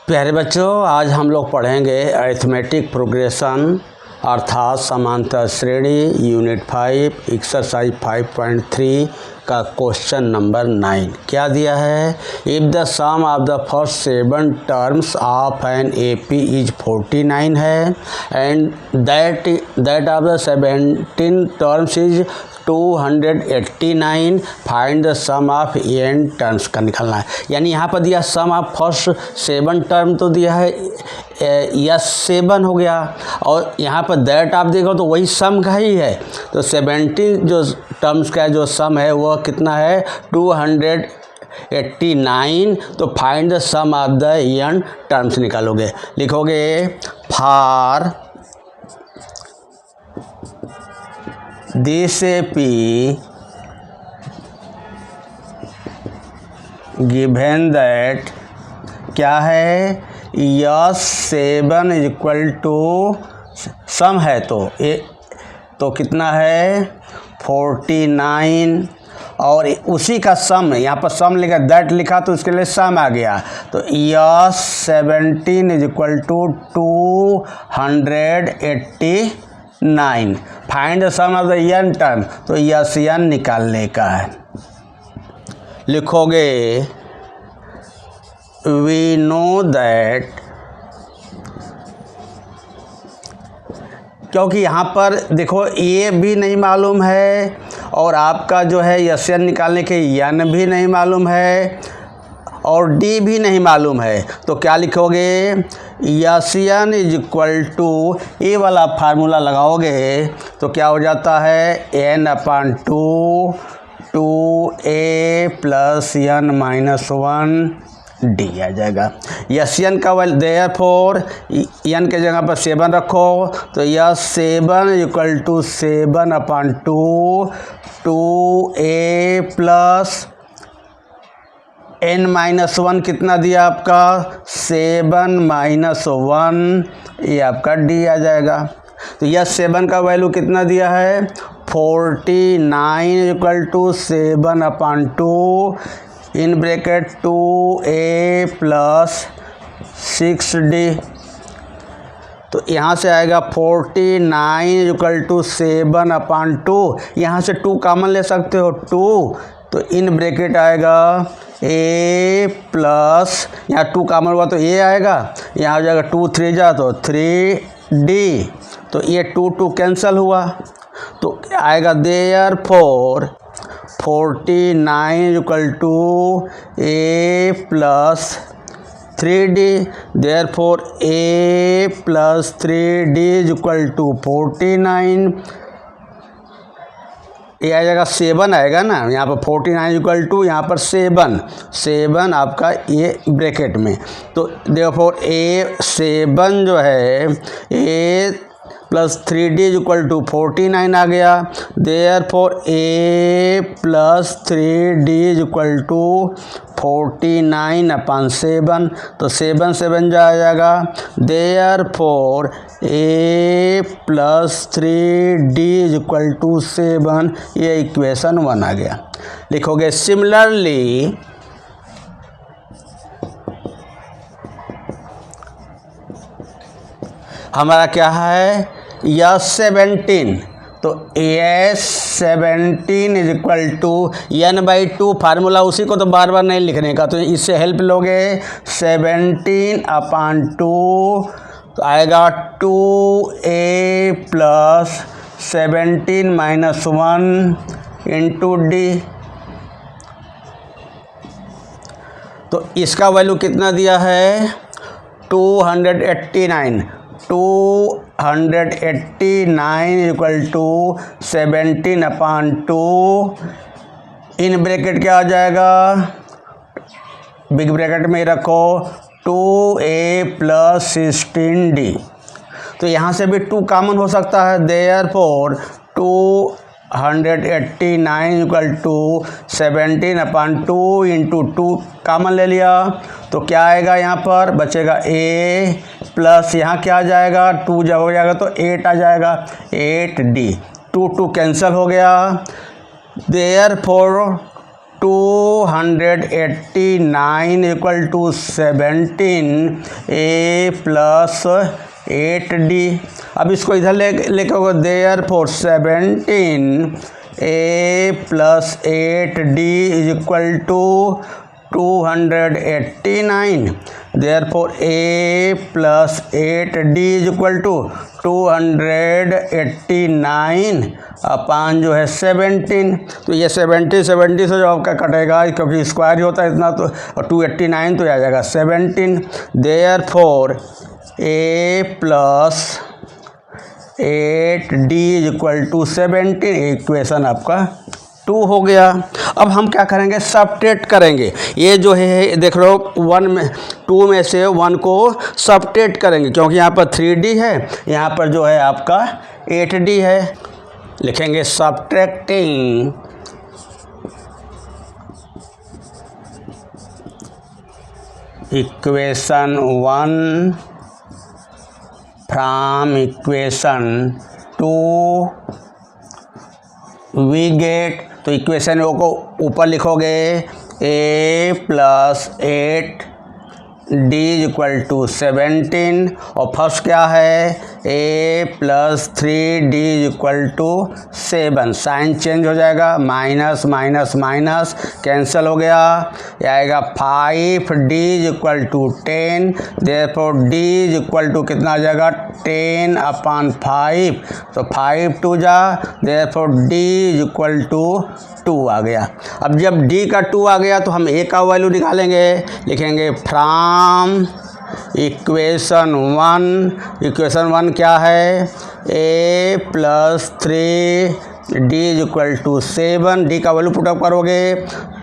प्यारे बच्चों, आज हम लोग पढ़ेंगे अरिथमेटिक प्रोग्रेशन अर्थात समांतर श्रेणी यूनिट 5 एक्सरसाइज 5.3 का क्वेश्चन नंबर 9 क्या दिया है। If the sum of the first 7 terms of an AP is 49 है and that of the 17 terms is 289, find the sum of n terms का निकालना है। यानी यहाँ पर दिया सम ऑफ फर्स्ट 7 टर्म तो दिया है यस 7 हो गया, और यहाँ पर दैट आप देखो तो वही सम का ही है। तो 17 जो टर्म्स का जो सम है वह कितना है 289। तो find the sum of the n terms निकालोगे, लिखोगे for this AP given that क्या है S 7 is equal to sum है तो कितना है 49, और उसी का सम यहाँ पर सम लिखा दैट लिखा तो उसके लिए सम आ गया। तो S 17 is equal to 289, find the sum of the n term. तो यस एन निकालने का है, लिखोगे वी नो दैट, क्योंकि यहाँ पर देखो ए भी नहीं मालूम है और आपका जो है यस एन निकालने के एन भी नहीं मालूम है और डी भी नहीं मालूम है। तो क्या लिखोगे S n is equal to a वाला फार्मूला लगाओगे तो क्या हो जाता है n upon 2 plus n minus 1 d आ जाएगा। यस एन का वैल्यू देयरफॉर एन के जगह पर 7 रखो तो S 7 equal to 7 upon 2a plus n minus 1 कितना दिया आपका 7 माइनस 1, ये आपका डी आ जाएगा। तो यस 7 का वैल्यू कितना दिया है 49 equal to 7 upon 2 in bracket 2a plus 6d। तो यहाँ से आएगा 49 इक्वल टू 7 अपान 2, यहाँ से 2 कॉमन ले सकते हो 2, तो इन ब्रैकेट आएगा a प्लस यहाँ 2 कॉमन हुआ तो a आएगा, यहाँ हो जाएगा 2 3 जा तो 3d, तो ये 2 कैंसिल हुआ तो आएगा therefore 49 equal to a plus 3d, therefore a plus 3d is equal to 49। ये आ जाएगा 7 आएगा ना, यहाँ पर 49 इक्वल टू यहाँ पर 7 आपका ये ब्रैकेट में। तो देयरफॉर a 7 जो है a plus 3d is equal to 49 आ गया। Therefore a plus 3d is equal to 49 upon 7, तो 7 7 जा जाएगा। Therefore a plus 3d is equal to 7, ये इक्वेशन 1 आ गया। लिखोगे सिमिलरली हमारा क्या है यस 17, तो S 17 is equal to n/2 formula उसी को तो बार बार नहीं लिखने का, तो इससे हेल्प लोगे 17 अपान 2 तो आएगा 2a plus 17 minus 1 into d. तो इसका वैल्यू कितना दिया है 289 equal to 17 upon 2 in bracket क्या आ जाएगा बिग ब्रैकेट में रखो 2a प्लस 16d। तो यहाँ से भी 2 कॉमन हो सकता है, therefore 289 equal to 17 upon 2 into 2 common ले लिया तो क्या आएगा यहाँ पर बचेगा a प्लस यहाँ क्या आ जाएगा 2 जब हो जाएगा तो 8 आ जाएगा 8d, 2 कैंसिल हो गया। Therefore 289 equal to 17a plus 8d। अब इसको इधर लेके होगा, therefore 17a plus 8d is equal to 289। Therefore a plus 8d is equal to 289 upon जो है 17। तो ये 70 से जो आपका कटेगा, क्योंकि स्क्वायर ही होता है इतना, तो 289 तो आ जाएगा 17। Therefore a plus 8d is equal to 17। Equation आपका 2 हो गया। अब हम क्या करेंगे, सबट्रैक्ट करेंगे। ये जो है देख लो 2 में से 1 को सबट्रैक्ट करेंगे, क्योंकि यहाँ पर 3d है, यहाँ पर जो है आपका 8d है। लिखेंगे subtracting equation 1 from equation 2 we get. तो इक्वेशन को ऊपर लिखोगे a plus 8d equal to 17, और फर्स्ट क्या है a plus 3d equal to 7। Sign change हो जाएगा, माइनस माइनस माइनस कैंसिल हो गया, ये आएगा 5d equal to 10। Therefore d equal to कितना आ जाएगा 10 अपान 5, तो 5 2 जा, देयरफॉर d इक्वल टू 2 आ गया। अब जब d का 2 आ गया तो हम a का वैल्यू निकालेंगे। लिखेंगे फ्रॉम इक्वेशन 1 क्या है a plus 3d equal to 7। d का वैल्यू पुटअप करोगे,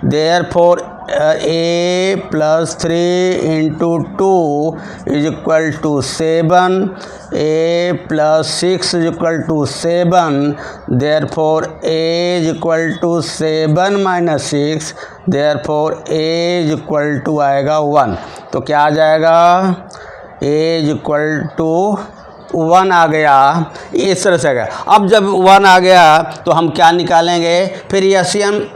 therefore a plus 3 into 2 is equal to 7, a plus 6 is equal to 7, therefore a is equal to 7 minus 6, therefore a is equal to आएगा 1। तो क्या आ जाएगा, a is equal टू 1 आ गया। इस तरह से आ गया। अब जब 1 आ गया तो हम क्या निकालेंगे, फिर एसएन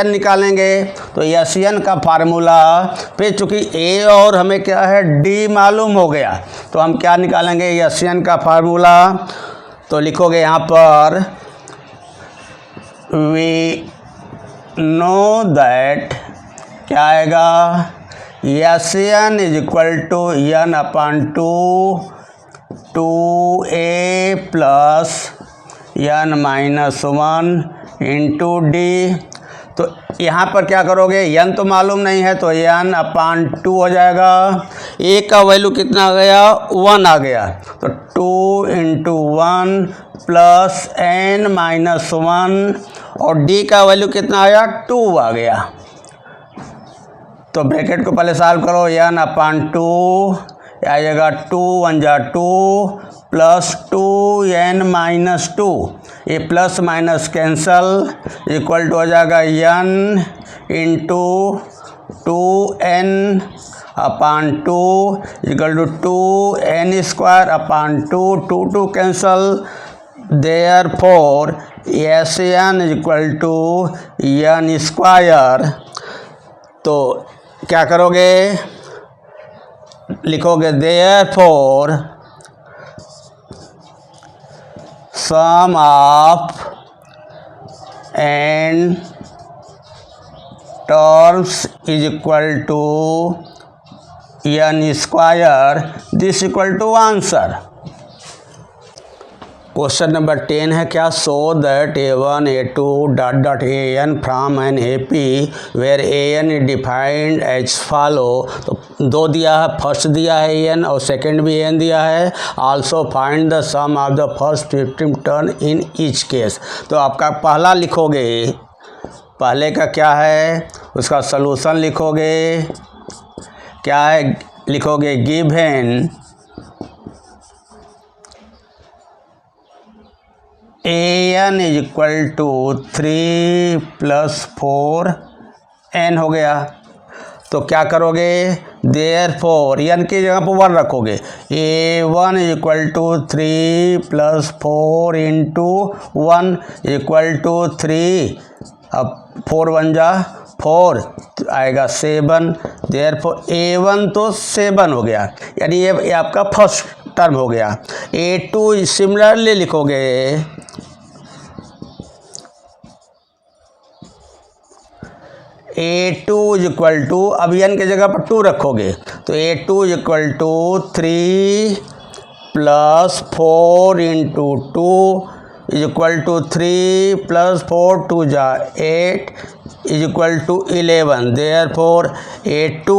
निकालेंगे। तो एसएन का फार्मूला, फिर चूँकि a और हमें क्या है d मालूम हो गया, तो हम क्या निकालेंगे एसएन का फार्मूला। तो लिखोगे यहाँ पर वी नो दैट क्या आएगा, Sn is equal to n upon 2a plus n minus 1 into d. तो यहाँ पर क्या करोगे, n तो मालूम नहीं है, तो n अपान 2 हो जाएगा। a का वैल्यू कितना आ गया, 1 आ गया, तो 2 इंटू 1 प्लस n माइनस 1, और d का वैल्यू कितना आया, 2 आ गया। तो ब्रैकेट को पहले सॉल्व करो, n अपान 2 आ जाएगा 2 1 जा 2 प्लस 2n माइनस 2, ये plus minus cancel, equal to हो जाएगा n into 2n upon 2 equal to 2n square upon 2 cancel, therefore n equal to n square. तो क्या करोगे, लिखोगे therefore sum of n terms is equal to n square, this equal to answer. Question number 10 है क्या, so that a1 a2 dot dot an from an ap where an is defined as follow. तो 2 दिया है, first दिया है an और second भी an दिया है। Also find the sum of the first 15 term in each case. तो आपका पहला लिखोगे, पहले का क्या है उसका सलूशन लिखोगे, क्या है लिखोगे, given an is equal to 3 plus 4n हो गया। तो क्या करोगे, देयरफॉर n की जगह पर 1 रखोगे, a1 is equal to 3 plus 4 into 1 equal to 3, अब 4 1 जा 4 आएगा 7, देयरफॉर A1 तो 7 हो गया, यानी ये आपका फर्स्ट टर्म हो गया। A2 सिमिलरली लिखोगे A2 इज इक्वल टू, अब n के जगह पर 2 रखोगे तो A2 is equal to 3 plus 4 into 2 is equal to 3 plus 4 2 जा 8 is equal to 11, therefore A2,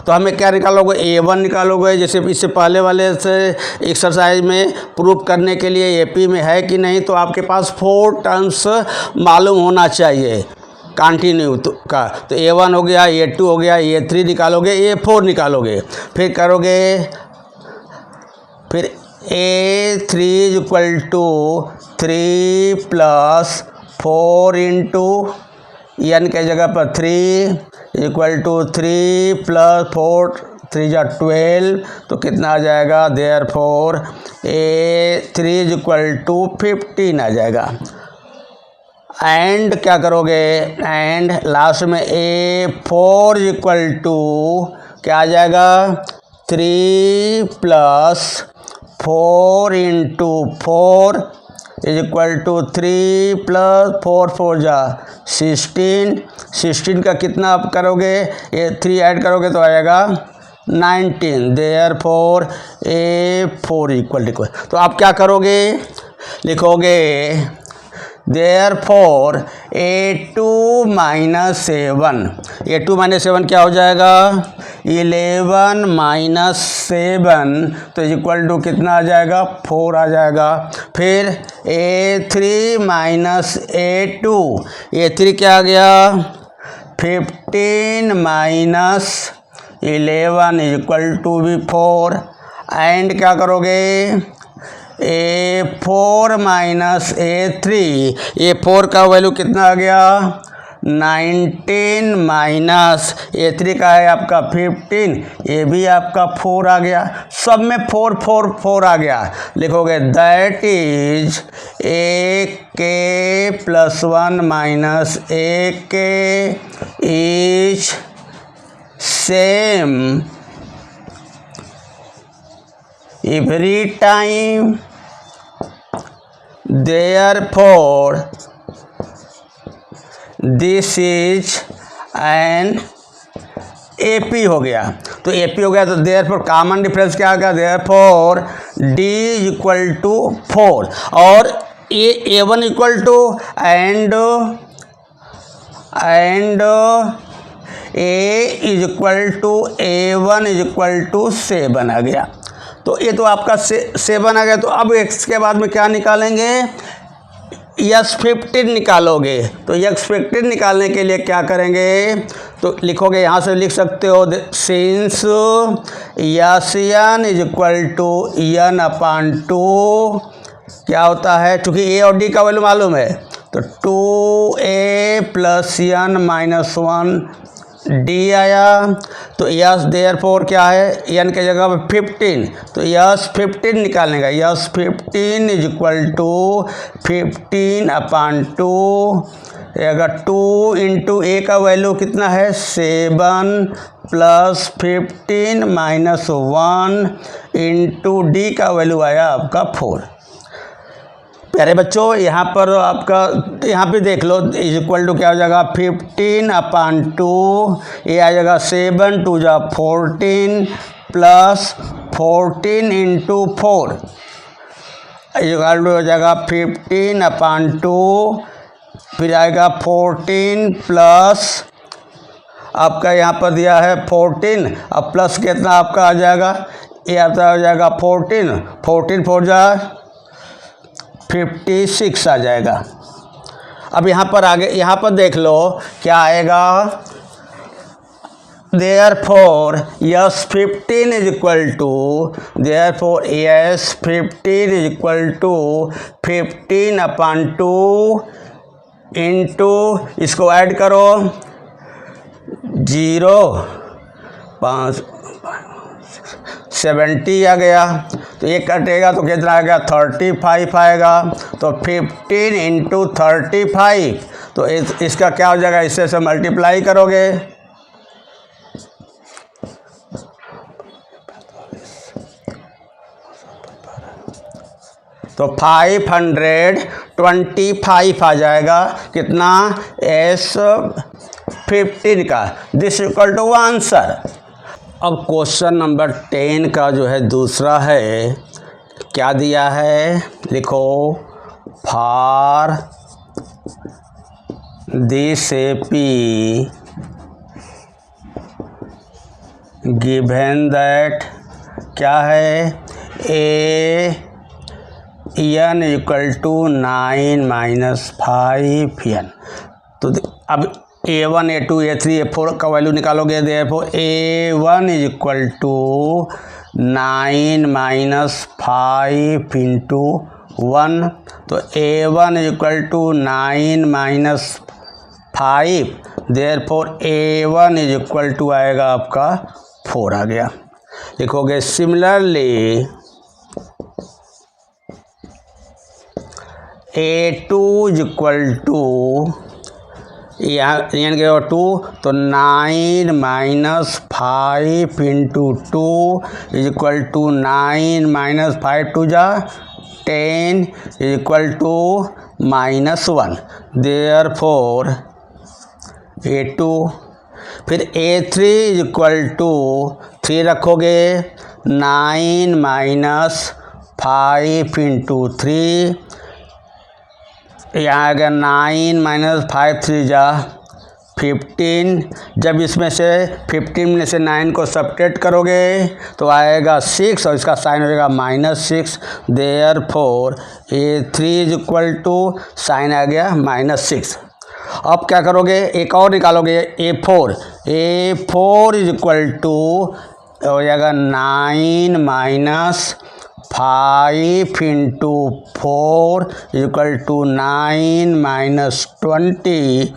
तो हमें क्या निकालोगे, A1 निकालोगे, जैसे इससे पहले वाले से एक्सरसाइज में प्रूफ करने के लिए AP में है कि नहीं, तो आपके पास 4 टर्म्स मालूम होना चाहिए कंटिन्यू का। तो A1 हो गया, A2 हो गया, A3 निकालोगे, A4 निकालोगे, फिर करोगे, फिर A3 is equal to 3 plus 4 into n के जगह पर 3 इक्वल टू 3 प्लस 4 3 जा 12, तो कितना आ जाएगा, therefore A3 is equal to 15 आ जाएगा। एंड क्या करोगे, एंड लास्ट में A4 इज इक्वल टू क्या आ जाएगा, 3 plus 4 into 4 is equal to 3 plus 4 4 जा 16 का कितना आप करोगे, ये 3 ऐड करोगे तो आएगा 19, देयरफॉर A4 इक्वल टू, तो आप क्या करोगे, लिखोगे therefore A2 minus 7, A2 minus 7 क्या हो जाएगा, 11 माइनस 7, तो इक्वल टू कितना आ जाएगा, 4 आ जाएगा। फिर A3 माइनस A2 क्या आ गया, 15 माइनस 11 इक्वल टू भी 4, एंड क्या करोगे, A4 माइनस A4 का वैल्यू कितना आ गया, 19 माइनस A3 का है आपका 15, ये भी आपका 4 आ गया, सब में 4 4 4 आ गया, लिखोगे that is AK plus 1 minus AK is same every time, therefore this is an AP हो गया। तो AP हो गया तो therefore कॉमन डिफरेंस क्या आ गया, therefore D इक्वल टू 4 और A1 equal to and A is equal to A1 is equal to 7 आ गया। तो ये तो आपका 7 आ गया। तो अब x के बाद में क्या निकालेंगे, x15 निकालोगे। तो x15 निकालने के लिए क्या करेंगे, तो लिखोगे, यहाँ से लिख सकते हो since n is equal to n upon 2 क्या होता है, चूँकि a और d का वैल्यू मालूम है, तो 2a plus n minus 1 d आया। तो यस देयरफॉर क्या है, n के जगह पर 15, तो यस 15 निकालने का, yes 15 is equal to 15 upon 2, अगर 2 इंटू ए का वैल्यू कितना है 7 प्लस 15 माइनस 1 इंटू डी का वैल्यू आया आपका 4। प्यारे बच्चों, यहाँ पर आपका यहाँ पे देख लो, इज इक्वल टू क्या हो जाएगा 15 अपान 2, ये आ जाएगा 7 2 जा 14 plus 14 into 4 is equal to हो जाएगा 15 अपान 2, फिर आएगा 14 प्लस आपका यहाँ पर दिया है 14, अब प्लस कितना आपका आ जाएगा, ये आता हो जाएगा 14 4 जा 56 आ जाएगा। अब यहाँ पर आगे, यहाँ पर देख लो क्या आएगा, therefore S 15 is equal to, therefore S 15 is equal to 15 upon 2 into, इसको ऐड करो 0 5 70 आ गया। तो ये कटेगा तो कितना आ गया 35 आएगा। तो 15 इंटू 35, तो इसका क्या हो जाएगा, इससे से मल्टीप्लाई करोगे तो 525 आ जाएगा। कितना, S15 का। This equal to answer. अब क्वेश्चन नंबर 10 का जो है दूसरा है, क्या दिया है, लिखो, for this AP given that, क्या है, n इक्वल टू 9 - 5n। तो अब a1 a2 a3 a4 का वैल्यू निकालोगे। देखो a1 is equal to 9 - 5 into 1, तो a1 is equal to 9 - 5, therefore a1 is equal to आएगा आपका 4 आ गया। लिखोगे similarly a2 is equal to, यहाँ के 2, तो 9 - 5 इंटू 2 इज इक्वल टू 9 - 5 2 जा 10 इज इक्वल टू -1, देयरफॉर a2। फिर a3 इज इक्वल टू 3 रखोगे, 9 - 5 इंटू 3, यहाँ आ गया 9 - 5 3 जा 15। जब इसमें से 15 में से 9 को सब्ट्रैक्ट करोगे तो आएगा 6 और इसका साइन हो जाएगा -6, therefore a3 is equal to, sign आ गया -6। अब क्या करोगे, एक और निकालोगे, a4 इज इक्वल टू हो जाएगा 9 - 5 into 4 is equal to 9 - 20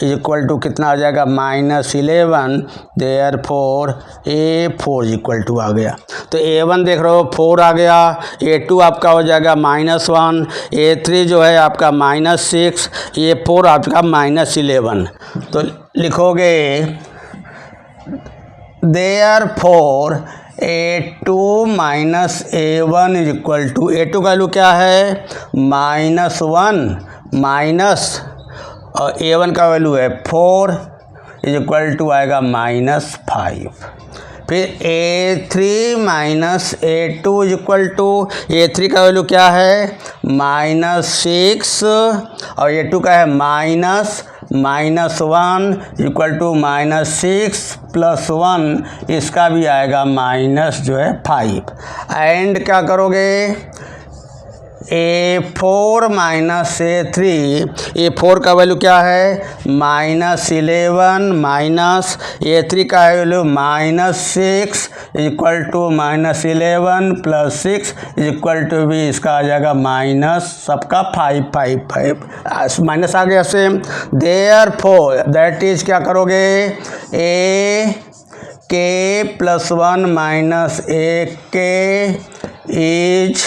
is equal to कितना आ जाएगा, -11, therefore a4 is equal to आ गया। तो a1 देख रहे हो 4 आ गया, a2 आपका हो जाएगा -1, a3 जो है आपका -6, a4 आपका -11। तो लिखोगे therefore a2 - a1 is equal to, a2 का वैल्यू क्या है, -1 माइनस, और a1 का वैल्यू है 4 इज इक्वल टू आएगा -5। फिर a3 - a2 is equal to, a3 का वैल्यू क्या है, -6, और a2 का है -1 इक्वल टू -6 + 1, इसका भी आएगा -5। एंड क्या करोगे, a4 - a3, a4 का वैल्यू क्या है, -11 माइनस a3 का value -6 equal to -11 + 6 equal to भी इसका आ जाएगा माइनस सबका 5 5 5 माइनस आ गया सेम। देयरफॉर दैट इज क्या करोगे, a k + 1 - a k is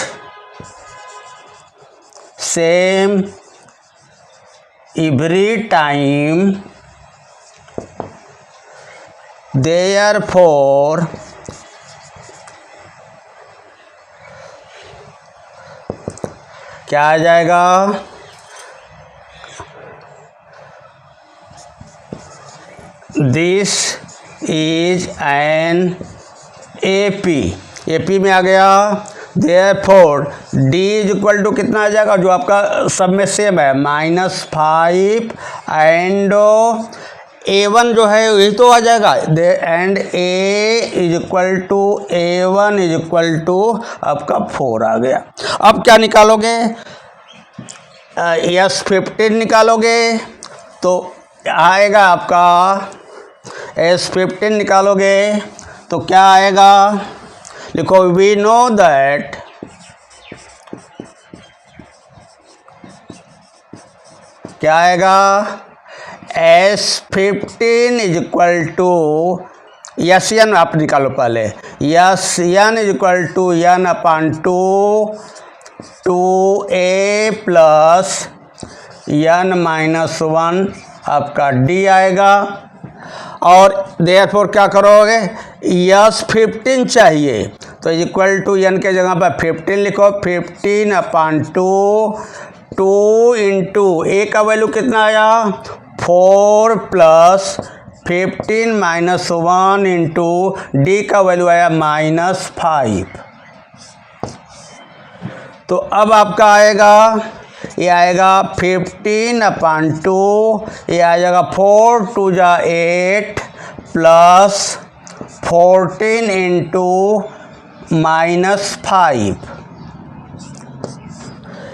same every time, therefore क्या आ जाएगा, दिस इज एन AP में आ गया। Therefore D is equal to कितना आ जाएगा, जो आपका सब में सेम है, -5 एंड A1 जो है यही तो आ जाएगा। And A is equal to A1 is equal to आपका 4 आ गया। अब क्या निकालोगे, S15 निकालोगे तो आएगा आपका S15 निकालोगे तो क्या आएगा, लिखो वी नो दैट क्या आएगा, S15 is equal to SN आप निकालो पहले, SN is equal to N/2 2a + n minus 1 आपका d आएगा। और देयरफॉर क्या करोगे, यस 15 चाहिए तो इक्वल टू n के जगह पर 15 लिखो, 15/2, 2 इंटू a का वैल्यू कितना आया 4 प्लस 15 माइनस 1 इंटू डी का वैल्यू आया -5। तो अब आपका आएगा, ये आएगा 15/2, ये आ जाएगा 4 2 जा 8 plus 14 into -5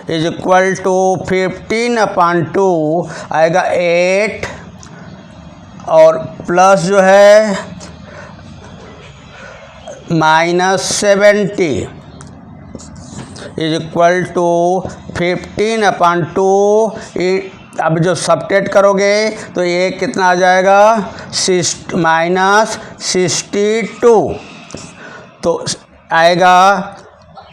is equal to 15/2 आएगा 8 और प्लस जो है -70 इज इक्वल टू 15/2। अब जो सब्ट्रैक्ट करोगे तो ये कितना आ जाएगा -62 तो आएगा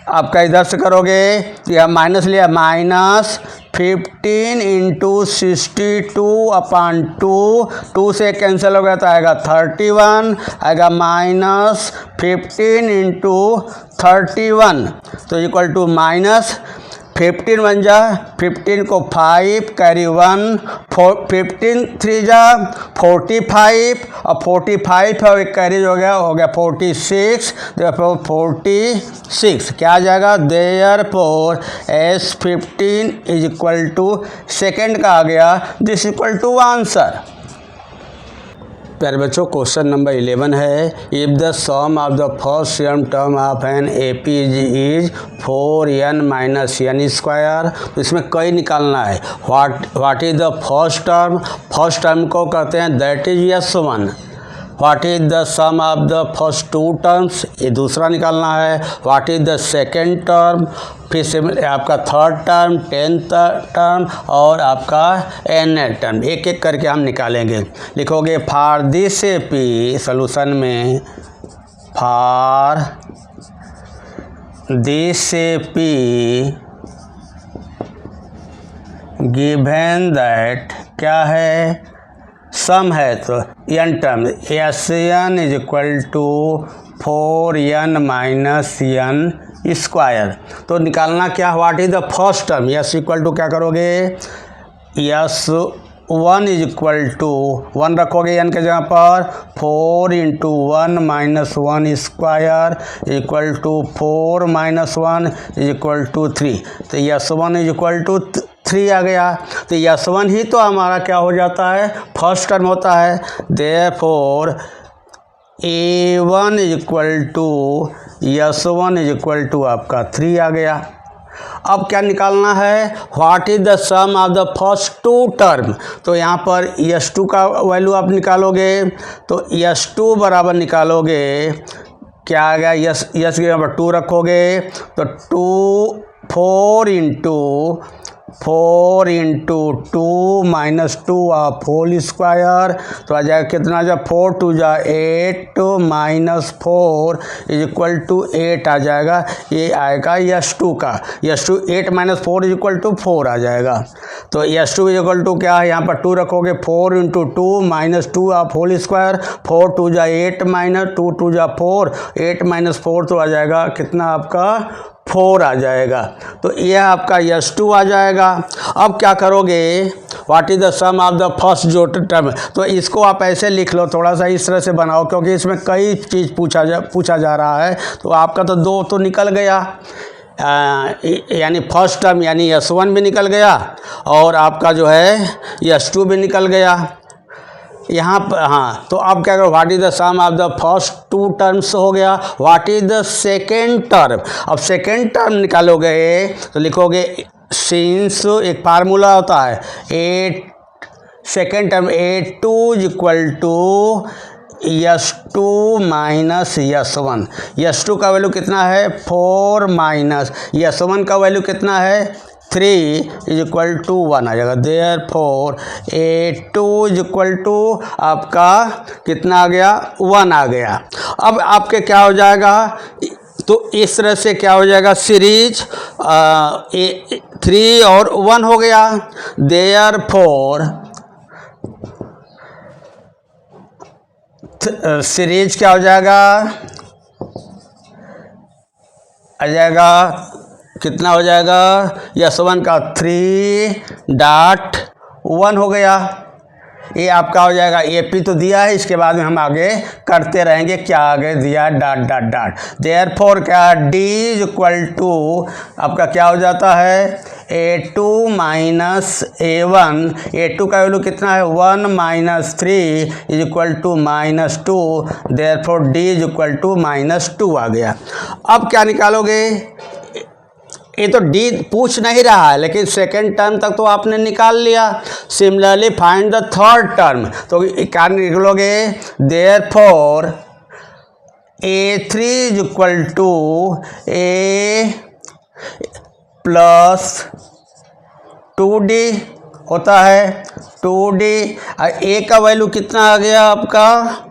आपका, इधर से करोगे तो यह माइनस लिया -15 इंटू 62/2, 2 से कैंसिल हो गया तो आएगा 31, आएगा -15 इंटू 31 तो इक्वल टू -15 बन जा 15 को 5 कैरी 1 15 3 जा 45 और 45 और एक कैरी हो गया 46 तो 46 क्या आ जाएगा therefore S15 is equal to second का आ गया, दिस इक्वल टू आंसर। प्यारे बच्चों क्वेश्चन नंबर 11 है, if the sum of the first term of an AP is 4n minus n square. तो इसमें कई निकालना है। What is the first term, first term को कहते हैं that is S1। What is the sum of the first 2 terms, ये दूसरा निकालना है। What is the second term, फिर से आपका थर्ड टर्म, 10th टर्म और आपका n टर्म, एक एक करके हम निकालेंगे। लिखोगे फॉर दिस AP सॉल्यूशन में, for this AP given that क्या है सम है तो n term SN is equal to 4n minus n square. तो निकालना क्या, what is the first term, S equal to क्या करोगे S1 इज इक्वल टू 1 रखोगे n के जगह पर 4 into 1 minus 1 square equal to 4 minus 1 is equal to 3। तो S1 इज इक्वल टू 3 आ गया। तो S1 ही तो हमारा क्या हो जाता है फर्स्ट टर्म होता है। Therefore A1 is equal to S1 is equal to आपका 3 आ गया। अब क्या निकालना है, what is the sum of the first 2 term. तो यहाँ पर S2 का वैल्यू आप निकालोगे तो S2 बराबर निकालोगे क्या आ गया, यस के यहाँ पर 2 रखोगे तो 4 इंटू 2 माइनस 2 आप होल स्क्वायर तो आ जाएगा कितना, जा 4 2 जा 8 माइनस 4 इज इक्वल टू 8 आ जाएगा। ये आएगा S2 का, S2 8 minus 4 is equal to 4 आ जाएगा। तो S2 इज इक्वल टू क्या है, यहाँ पर 2 रखोगे 4 इंटू 2 माइनस 2 आप होल स्क्वायर 4 2 जा 8 माइनस 2 2 जा 4 8 माइनस 4 तो आ जाएगा कितना आपका 4 आ जाएगा। तो यह आपका S2 आ जाएगा। अब क्या करोगे, what is the sum of the first जो टर्म, तो इसको आप ऐसे लिख लो, थोड़ा सा इस तरह से बनाओ क्योंकि इसमें कई चीज़ पूछा जा रहा है। तो आपका तो 2 तो निकल गया, यानी फर्स्ट टर्म यानी S1 भी निकल गया और आपका जो है S2 भी निकल गया यहाँ पर। हाँ, तो अब क्या करो, what is the sum of the first 2 terms हो गया। What is the second term, अब सेकेंड टर्म निकालोगे तो लिखोगे सिंस, एक फार्मूला होता है second term A2 is equal to S2 minus S1। S2 का वैल्यू कितना है 4 माइनस S1 का वैल्यू कितना है 3 इज इक्वल टू 1 आ जाएगा। Therefore A2 is equal to आपका कितना आ गया 1 आ गया। अब आपके क्या हो जाएगा, तो इस तरह से क्या हो जाएगा, सीरीज 3 और 1 हो गया। देयरफॉर सीरीज क्या हो जाएगा, आ जाएगा कितना हो जाएगा, S1 का 3.1 हो गया। ये आपका हो जाएगा, AP तो दिया है, इसके बाद में हम आगे करते रहेंगे, क्या आगे दिया, डॉट डॉट डॉट। देयरफॉर क्या, D इज इक्वल टू आपका क्या हो जाता है, A2 माइनस A1। A2 का वैल्यू कितना है, 1 minus 3 is equal to -2। Therefore D is equal to -2 आ गया। अब क्या निकालोगे, ये तो D पूछ नहीं रहा है, लेकिन सेकेंड टर्म तक तो आपने निकाल लिया। Similarly find the third term, तो क्या निकलोगे, therefore A3 is equal to A plus 2D होता है, 2D। A का वैल्यू कितना आ गया आपका,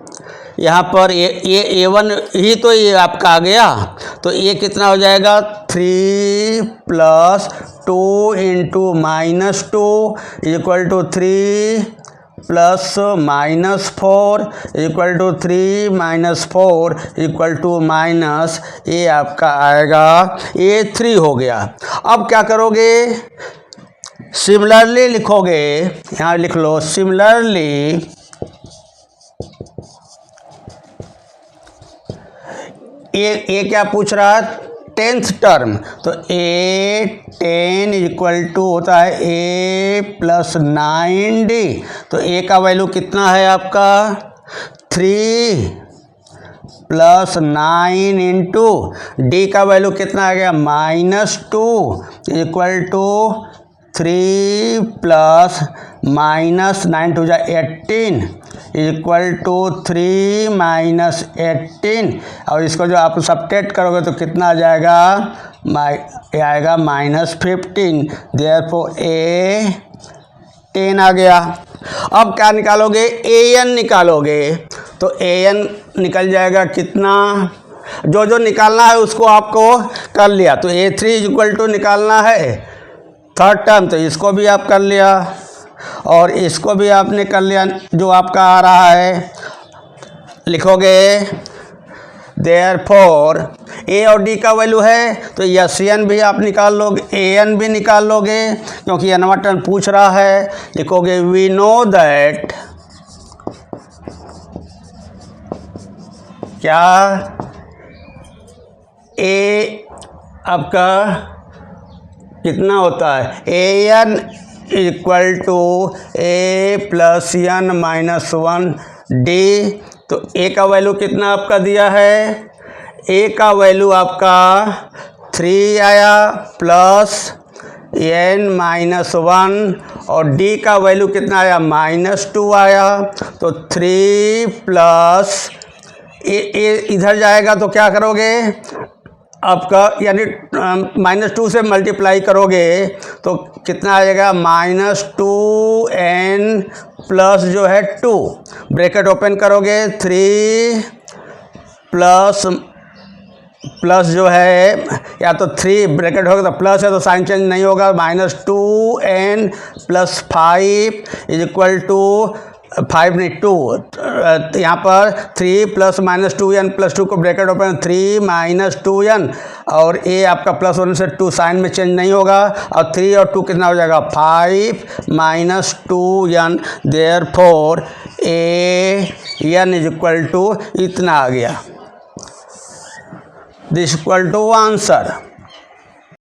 यहाँ पर ये A1 ही तो ये आपका आ गया, तो ये कितना हो जाएगा, 3 plus 2 into -2 is equal to 3 plus -4 equal to 3 -4 equal to minus, ये आपका आएगा A3 हो गया। अब क्या करोगे, सिमिलरली लिखोगे, यहाँ लिख लो सिमिलरली ये क्या पूछ रहा है, 10th टर्म, तो A10 इक्वल टू होता है A प्लस 9D। तो A का वैल्यू कितना है आपका, 3 प्लस 9 इंटू D का वैल्यू कितना आ गया, -2 equal to 3 plus -9 to 18 equal to 3 minus 18। और इसको जो आप सब्ट्रैक्ट करोगे तो कितना आ जाएगा, ये आएगा -15। देयरफॉर A10 आ गया। अब क्या निकालोगे, AN निकालोगे, तो AN निकल जाएगा कितना, जो निकालना है उसको आपको कर लिया। तो A3 इक्वल टू निकालना है थर्ड टर्म, तो इसको भी आप कर लिया और इसको भी आपने कर लिया, जो आपका आ रहा है लिखोगे। देयरफॉर A और D का वैल्यू है, तो SN भी आप निकाल लोगे, AN भी निकाल लोगे, क्योंकि nवां टर्म पूछ रहा है। लिखोगे वी नो दैट, क्या A आपका कितना होता है, AN equal to A plus N minus 1D। तो A का वैल्यू कितना आपका दिया है, A का वैल्यू आपका 3 आया प्लस N माइनस 1 और D का वैल्यू कितना आया, -2 आया। तो 3 प्लस ए इधर जाएगा तो क्या करोगे आपका, यानी -2 से मल्टीप्लाई करोगे तो कितना आ जाएगा, -2n प्लस जो है 2, ब्रैकेट ओपन करोगे 3 प्लस जो है, या तो 3 ब्रैकेट होगा तो प्लस है तो साइन चेंज नहीं होगा, -2n plus 5 is equal to 5 नहीं 2, यहाँ पर 3 प्लस -2n प्लस 2 को ब्रैकेट ओपन 3 -2n और A आपका प्लस 1 से 2 साइन में चेंज नहीं होगा, और 3 और 2 कितना हो जाएगा, 5 -2n। Therefore AN is equal to इतना आ गया, दिस इक्वल टू आंसर।